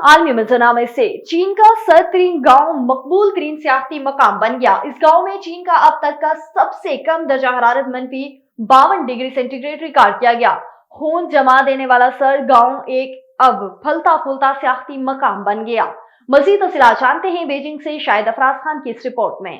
عالمی منظرنامے میں سے چین کا سرترین گاؤں مقبول ترین سیاحتی مقام بن گیا۔ اس گاؤں میں چین کا اب تک کا سب سے کم درجہ حرارت -52 ڈگری سینٹی گریڈ ریکارڈ کیا گیا۔ خون جما دینے والا گاؤں ایک اب پھلتا پھولتا سیاحتی مقام بن گیا۔ مزید تفصیلات جانتے ہیں بیجنگ سے شاہد افراز خان کی اس رپورٹ میں۔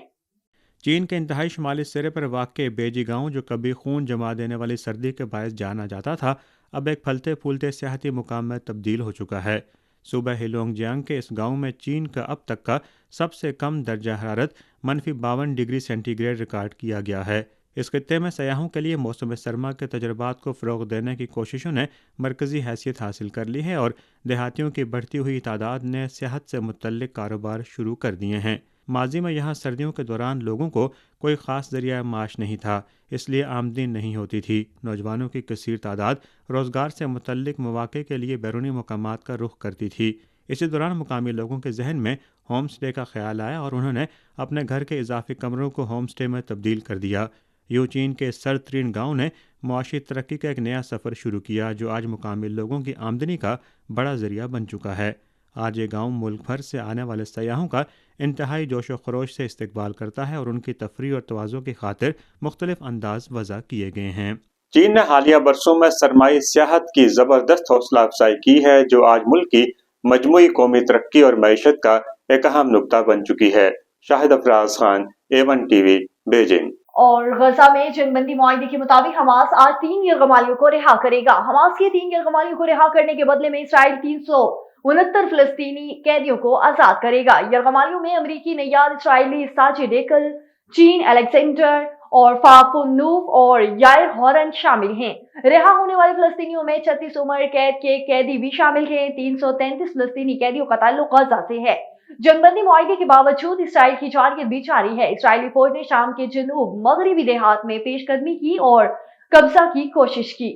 چین کے انتہائی شمالی سرے پر واقع بیجی گاؤں، جو کبھی خون جما دینے والی سردی کے باعث جانا جاتا تھا، اب ایک پھلتے پھولتے سیاحتی مقام میں تبدیل ہو چکا ہے۔ صوبہ ہیلونگ جیانگ کے اس گاؤں میں چین کا اب تک کا سب سے کم درجہ حرارت -52 ڈگری سینٹی گریڈ ریکارڈ کیا گیا ہے۔ اس خطے میں سیاحوں کے لیے موسم سرما کے تجربات کو فروغ دینے کی کوششوں نے مرکزی حیثیت حاصل کر لی ہے، اور دیہاتیوں کی بڑھتی ہوئی تعداد نے صحت سے متعلق کاروبار شروع کر دیے ہیں۔ ماضی میں یہاں سردیوں کے دوران لوگوں کو کوئی خاص ذریعہ معاش نہیں تھا، اس لیے آمدنی نہیں ہوتی تھی۔ نوجوانوں کی کثیر تعداد روزگار سے متعلق مواقع کے لیے بیرونی مقامات کا رخ کرتی تھی۔ اسی دوران مقامی لوگوں کے ذہن میں ہوم سٹے کا خیال آیا، اور انہوں نے اپنے گھر کے اضافی کمروں کو ہوم سٹے میں تبدیل کر دیا۔ یوں چین کے سر ترین گاؤں نے معاشی ترقی کا ایک نیا سفر شروع کیا، جو آج مقامی لوگوں کی آمدنی کا بڑا ذریعہ بن چکا ہے۔ آج یہ گاؤں ملک بھر سے آنے والے سیاحوں کا انتہائی جوش و خروش سے استقبال کرتا ہے، اور ان کی تفریح اور تواضع کی خاطر مختلف انداز وضع کیے گئے ہیں۔ چین نے حالیہ برسوں میں سرمائی سیاحت کی زبردست حوصلہ افزائی کی ہے، جو آج ملک کی مجموعی قومی ترقی اور معیشت کا ایک اہم نقطہ بن چکی ہے۔ Shahid Afraz Khan, A1 TV, Beijing. اور غزہ میں جنگ بندی معاہدے کے مطابق حماس آج 3 یرغمالیوں کو رہا کرے گا۔ حماس کے 3 یرغمالیوں کو رہا کرنے کے بدلے میں اسرائیل 369 فلسطینی قیدیوں کو آزاد کرے گا۔ یرغمالیوں میں امریکی نیاد اسرائیلی ساجد ایکل، چین الیگزینڈر اور فافونوف اور یائر ہورن شامل ہیں۔ رہا ہونے والے فلسطینیوں میں 36 عمر قید کے قیدی بھی شامل ہیں۔ 333 فلسطینی قیدیوں کا تعلق غزہ سے ہے۔ جنگ بندی معاہدے کے باوجود اسرائیل کی جارحیت بھی جاری ہے۔ اسرائیلی فوج نے شام کے جنوب مغربی دیہات میں پیش قدمی کی اور قبضہ کی کوشش کی۔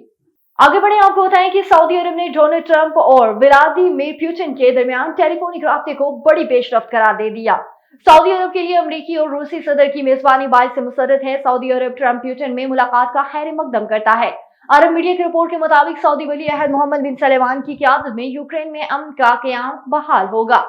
آگے بڑھیں، آپ کو بتائیں کہ سعودی عرب نے ڈونلڈ ٹرمپ اور ولادیمیر پوٹن کے درمیان ٹیلی فونک رابطے کو بڑی پیش رفت قرار دے دیا۔ سعودی عرب کے لیے امریکی اور روسی صدر کی میزبانی باعث مسرت ہے۔ سعودی عرب ٹرمپ پوٹن میں ملاقات کا خیر مقدم کرتا ہے۔ عرب میڈیا کی رپورٹ کے مطابق سعودی ولی عہد محمد بن سلمان کی قیادت میں یوکرین میں امن کا قیام بحال ہوگا۔